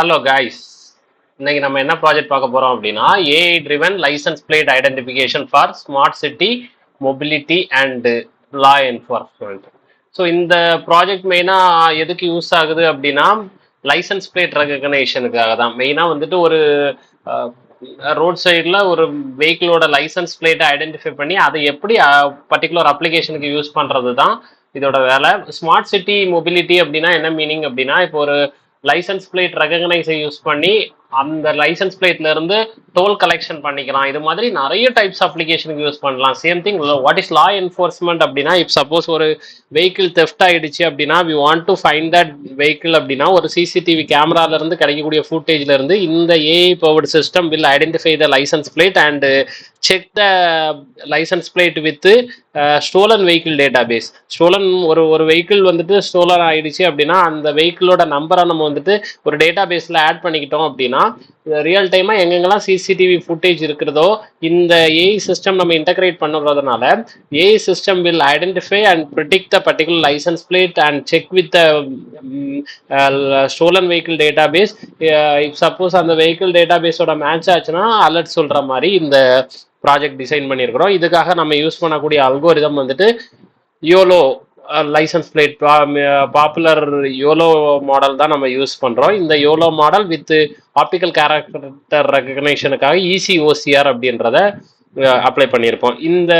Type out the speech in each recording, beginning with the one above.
Hello guys, இன்னைக்கு நம்ம என்ன ப்ராஜெக்ட் பார்க்க போறோம் அப்படின்னா AI driven license plate identification for smart city mobility and law enforcement. So இந்த ப்ராஜெக்ட் மெயினாக எதுக்கு யூஸ் ஆகுது அப்படின்னா லைசன்ஸ் பிளேட் ரெகக்னேஷனுக்காக தான். மெயினாக வந்துட்டு ஒரு ரோட் சைடில் ஒரு வெஹிக்கிளோட லைசன்ஸ் பிளேட்டை ஐடென்டிஃபை பண்ணி அதை எப்படி பர்டிகுலர் அப்ளிகேஷனுக்கு யூஸ் பண்ணுறது தான் இதோட வேலை. ஸ்மார்ட் சிட்டி மொபிலிட்டி அப்படின்னா என்ன மீனிங் அப்படின்னா, இப்போ ஒரு லைசன்ஸ் பிளேட் ரெகக்னைஸை யூஸ் பண்ணி அந்த லைசன்ஸ் பிளேட்ல இருந்து டோல் கலெக்ஷன் பண்ணிக்கலாம். இது மாதிரி நிறைய டைப்ஸ் அப்ளிகேஷனுக்கு யூஸ் பண்ணலாம். Same thing what is law enforcement அப்படின்னா, இப் சப்போஸ் ஒரு வெஹிக்கிள் தெஃப்ட் ஆயிடுச்சு அப்படின்னா we want to find that vehicle அப்படின்னா ஒரு சிசிடிவி கேமரால இருந்து கிடைக்கக்கூடிய ஃபுட்டேஜ்ல இருந்து இந்த AI powered system will identify the license plate and check the license plate with stolen vehicle database. Stolen ஒரு வெஹிக்கிள் வந்துட்டு ஸ்டோலன் ஆயிடுச்சு அப்படின்னா அந்த வெஹிக்கிளோட நம்பரை நம்ம வந்துட்டு ஒரு டேட்டா பேஸ்ல ஆட் பண்ணிக்கிட்டோம் அப்படின்னா ரியல் டைமா எங்கெங்கெல்லாம் சிசிடிவி ஃபுட்டேஜ் இருக்கிறதோ இந்த ஏஐ சிஸ்டம் நம்ம இன்டகிரேட் பண்ணுறதுனால AI system will identify and predict the particular license plate and check with stolen vehicle database. Suppose அந்த வெஹிக்கிள் டேட்டா பேஸோட மேட்ச் ஆச்சுன்னா அலர்ட் சொல்ற மாதிரி இந்த ப்ராஜெக்ட் டிசைன் பண்ணியிருக்கிறோம். இதுக்காக நம்ம யூஸ் பண்ணக்கூடிய அல்கோரிதம் வந்துட்டு YOLO licence plate popular YOLO model தான் நம்ம யூஸ் பண்ணுறோம். இந்த YOLO model with optical character ரெகக்னேஷனுக்காக ECOCR அப்படின்றத அப்ளை பண்ணியிருப்போம். இந்த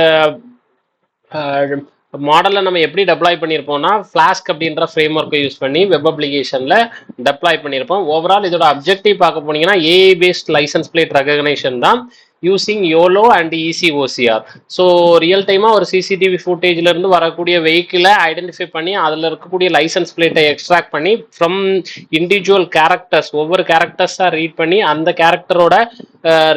மாடலை நம்ம எப்படி டெப்ளாய் பண்ணியிருப்போம்னா ஃப்ளாஸ்க் அப்படின்ற ஃப்ரேம் ஒர்க்கை யூஸ் பண்ணி வெப் அப்ளிகேஷனில் டெப்ளாய் பண்ணியிருப்போம். ஓவரால் இதோட அப்ஜெக்டிவ் பார்க்க போனீங்கன்னா AI based licence plate recognition தான் using YOLO and ECOCR. So real டைமாக ஒரு சிசிடிவி ஃபுட்டேஜ்லேருந்து வரக்கூடிய வெஹிக்கிளை ஐடென்டிஃபை பண்ணி அதில் இருக்கக்கூடிய லைசன்ஸ் பிளேட்டை எக்ஸ்ட்ராக்ட் பண்ணி ஃப்ரம் இண்டிவிஜுவல் கேரக்டர்ஸ் ஒவ்வொரு கேரக்டர்ஸாக ரீட் பண்ணி அந்த கேரக்டரோட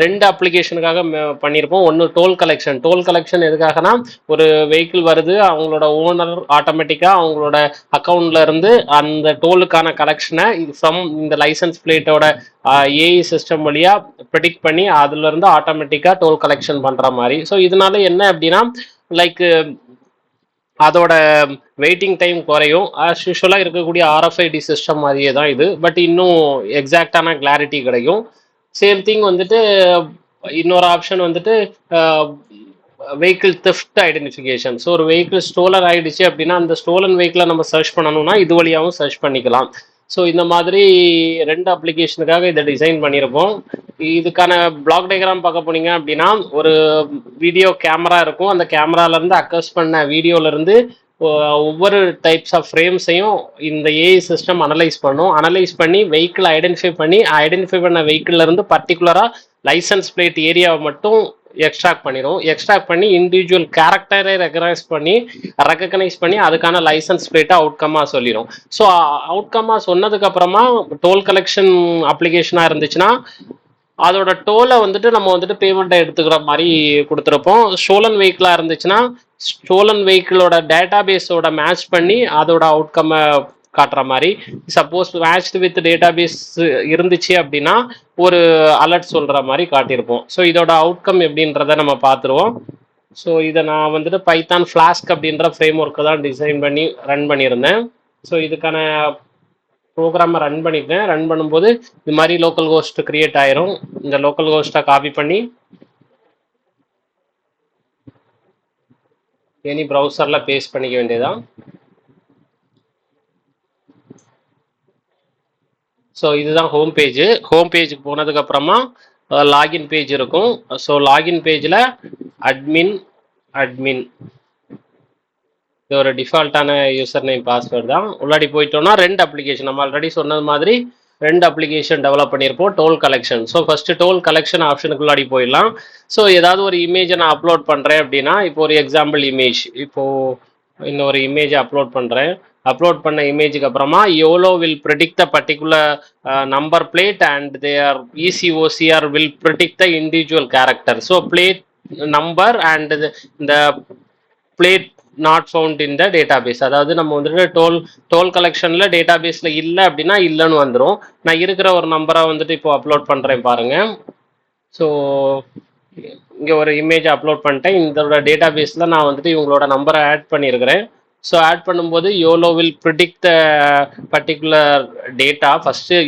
ரெண்டு அப்ளிகேஷனுக்காக பண்ணியிருப்போம். ஒன்று டோல் கலெக்ஷன். டோல் கலெக்ஷன் எதுக்காகனா ஒரு வெஹிக்கிள் வருது, அவங்களோட ஓனர் ஆட்டோமேட்டிக்காக அவங்களோட அக்கௌண்ட்ல இருந்து அந்த டோலுக்கான கலெக்ஷனை ஃப்ரம் இந்த லைசன்ஸ் பிளேட்டோட ஏஐ சிஸ்டம் வழியா ப்ரெடிக்ட் பண்ணி அதுல இருந்து ஆட்டோமேட்டிக்கா டோல் கலெக்ஷன் பண்ற மாதிரி. ஸோ இதனால என்ன அப்படின்னா லைக் அதோட வெயிட்டிங் டைம் குறையும். ஆஸ் யூஷுவலாக இருக்கக்கூடிய RFID சிஸ்டம் மாதிரியே தான் இது, பட் இன்னும் எக்ஸாக்டான கிளாரிட்டி கிடைக்கும். சேம் திங் வந்துட்டு இன்னொரு ஆப்ஷன் வந்துட்டு வெஹிக்கிள் தெஃப்ட் ஐடென்டிஃபிகேஷன். ஸோ ஒரு வெஹிக்கிள் ஸ்டோலன் ஆயிடுச்சு அப்படின்னா அந்த ஸ்டோலன் வெஹிக்கிளை நம்ம சர்ச் பண்ணணும்னா இது வழியாகவும் சர்ச் பண்ணிக்கலாம். ஸோ இந்த மாதிரி ரெண்டு அப்ளிகேஷனுக்காக இதை டிசைன் பண்ணியிருப்போம். இதுக்கான பிளாக் டயக்ராம் பார்க்க போனீங்க அப்படின்னா ஒரு வீடியோ கேமரா இருக்கும். அந்த கேமராலேருந்து அக்கஸ் பண்ண வீடியோலேருந்து ஒவ்வொரு டைப்ஸ் ஆஃப் ஃப்ரேம்ஸையும் இந்த ஏஐ சிஸ்டம் அனலைஸ் பண்ணும். அனலைஸ் பண்ணி வெஹிக்கிள் ஐடென்டிஃபை பண்ண வெஹிக்கிள்லேருந்து பர்டிகுலராக லைசன்ஸ் பிளேட் ஏரியாவை மட்டும் எக்ஸ்ட்ராக்ட் பண்ணிடும். எக்ஸ்ட்ராக்ட் பண்ணி இண்டிவிஜுவல் கேரக்டரை ரெகக்னைஸ் பண்ணி அதுக்கான லைசன்ஸ் பிளேட்டை அவுட்கம்மாக சொல்லிடும். ஸோ அவுட்கம்மாக சொன்னதுக்கு அப்புறமா டோல் கலெக்ஷன் அப்ளிகேஷனாக இருந்துச்சுன்னா அதோட டோலை வந்துட்டு நம்ம வந்துட்டு பேமெண்ட்டை எடுத்துக்கிற மாதிரி கொடுத்துருப்போம். ஸ்டோலன் வெஹிக்கிளாக இருந்துச்சுன்னா ஸ்டோலன் வெஹிக்கிளோட டேட்டா பேஸோட மேட்ச் பண்ணி அதோட அவுட்கம்மை காட்டுற மாதிரி. Suppose match with database இருந்துச்சு அப்படின்னா ஒரு அலர்ட் சொல்ற மாதிரி காட்டியிருப்போம். ஸோ இதோட அவுட்கம் எப்படின்றத நம்ம பார்த்துருவோம். ஸோ இதை நான் வந்துட்டு பைத்தான் ஃப்ளாஸ்க் அப்படின்ற ஃப்ரேம் ஒர்க்கை தான் டிசைன் பண்ணி ரன் பண்ணியிருந்தேன். ஸோ இதுக்கான ப்ரோக்ராமை ரன் பண்ணிட்டேன். ரன் பண்ணும்போது இது மாதிரி லோக்கல் ஹோஸ்ட் கிரியேட் ஆயிரும். இந்த லோக்கல் ஹோஸ்ட்டை காப்பி பண்ணி எனி ப்ரௌசர்ல பேஸ்ட் பண்ணிக்க வேண்டியதான். ஸோ இதுதான் ஹோம் பேஜ். ஹோம் பேஜுக்கு போனதுக்கு அப்புறமா லாகின் பேஜ் இருக்கும். ஸோ லாகின் பேஜில் அட்மின் இது ஒரு டிஃபால்ட்டான யூசர் நேம் பாஸ்வேர்டு தான். உள்ளாடி போயிட்டோம்னா ரெண்டு அப்ளிகேஷன் நம்ம ஆல்ரெடி சொன்னது மாதிரி ரெண்டு அப்ளிகேஷன் டெவலப் பண்ணியிருப்போம். Toll collection. So first toll collection ஆப்ஷனுக்குள்ளாடி போயிடலாம். ஸோ ஏதாவது ஒரு இமேஜை நான் அப்லோட் பண்ணுறேன் அப்படின்னா இப்போ ஒரு எக்ஸாம்பிள் இமேஜ், இப்போது இன்னொரு இமேஜை அப்லோட் பண்ணுறேன். அப்லோட் பண்ண இமேஜுக்கு அப்புறமா YOLO will predict the particular number plate and their ECOCR will predict the individual character. So plate number and இந்த plate not found in the database. அதாவது நம்ம வந்துட்டு டோல் கலெக்ஷனில் டேட்டா பேஸில் இல்லை அப்படின்னா இல்லைன்னு வந்துடும். நான் இருக்கிற ஒரு நம்பரை வந்துட்டு இப்போ அப்லோட் பண்ணுறேன் பாருங்க. ஸோ இங்கே ஒரு இமேஜ் அப்லோட் பண்ணிட்டேன். இதோட டேட்டா பேஸில் நான் வந்துட்டு இவங்களோட நம்பரை ஆட் பண்ணியிருக்கிறேன். ஸோ ஆட் பண்ணும்போது YOLO will predict the particular data. First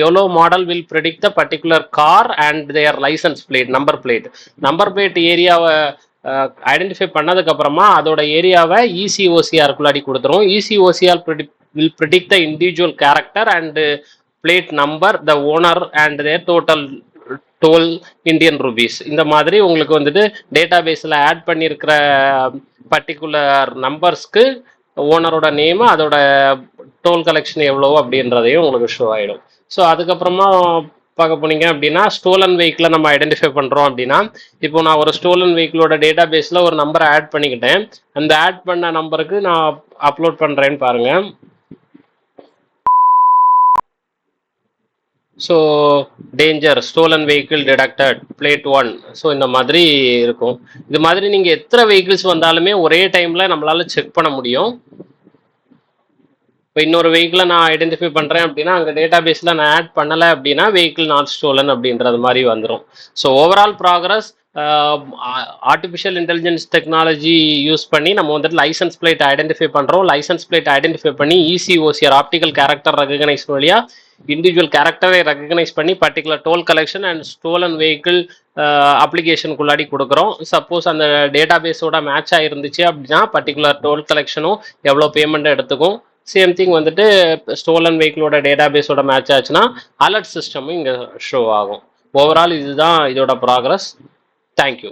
YOLO model will predict the particular car and their licence plate, number plate ஏரியாவை ஐடென்டிஃபை பண்ணதுக்கப்புறமா அதோட ஏரியாவை இசிஓசிஆருக்குள்ளாடி கொடுத்துரும். ECOCR will predict the individual character and plate number, the owner and their total 12 Indian rupees. இந்த மாதிரி உங்களுக்கு வந்துட்டு டேட்டா பேஸில் ஆட் பண்ணியிருக்கிற பர்டிகுலர் நம்பர்ஸ்க்கு ஓனரோட நேம், அதோட டோல் கலெக்ஷன் எவ்வளோ அப்படின்றதையும் உங்களுக்கு ஷோ ஆகிடும். ஸோ அதுக்கப்புறமா பார்க்க போனீங்க அப்படின்னா ஸ்டோலன் வெஹிக்கிளை நம்ம ஐடென்டிஃபை பண்ணுறோம் அப்படின்னா, இப்போ நான் ஒரு ஸ்டோலன் வெஹிக்கிளோட டேட்டா பேஸில் ஒரு நம்பரை ஆட் பண்ணிக்கிட்டேன். அந்த ஆட் பண்ண நம்பருக்கு நான் அப்லோட் பண்ணுறேன்னு பாருங்கள். So danger, stolen vehicle detected, plate 1. So இந்த மாதிரி இருக்கும். இது மாதிரி நீங்கள் எத்தனை வெஹிக்கிள்ஸ் வந்தாலுமே ஒரே டைமில் நம்மளால் செக் பண்ண முடியும். இப்போ இன்னொரு வெஹிக்கிளை நான் ஐடென்டிஃபை பண்ணுறேன் அப்படின்னா அங்கே டேட்டா பேஸில் நான் ஆட் பண்ணலை அப்படின்னா வெஹிக்கிள் நாட் ஸ்டோலன் அப்படின்றது மாதிரி வந்துடும். So overall progress artificial intelligence technology use பண்ணி நம்ம வந்துட்டு லைசன்ஸ் பிளேட் ஐடென்டிஃபை பண்ணுறோம். லைசன்ஸ் பிளேட் ஐடென்டிஃபை பண்ணி இசிஓசிஆர் ஆப்டிக்கல் கேரக்டர் ரெகக்னைஸ் வழியாக இண்டிவிஜுவல் கேரக்டரை ரெகக்னைஸ் பண்ணி particular toll collection and stolen vehicle அப்ளிகேஷனுக்குள்ளாடி கொடுக்குறோம். சப்போஸ் அந்த டேட்டா பேஸோட மேட்ச் ஆகிருந்துச்சு அப்படின்னா பர்டிகுலர் டோல் கலெக்ஷனும் எவ்வளோ பேமெண்ட் எடுத்துக்கும். சேம் திங் வந்துட்டு ஸ்டோலன் வெஹிக்கிளோட டேட்டா பேஸோட மேட்ச் ஆச்சுன்னா அலர்ட் சிஸ்டமும் இங்கே ஷோ ஆகும். ஓவரால் இதுதான் இதோட ப்ராக்ரஸ். தேங்க்யூ.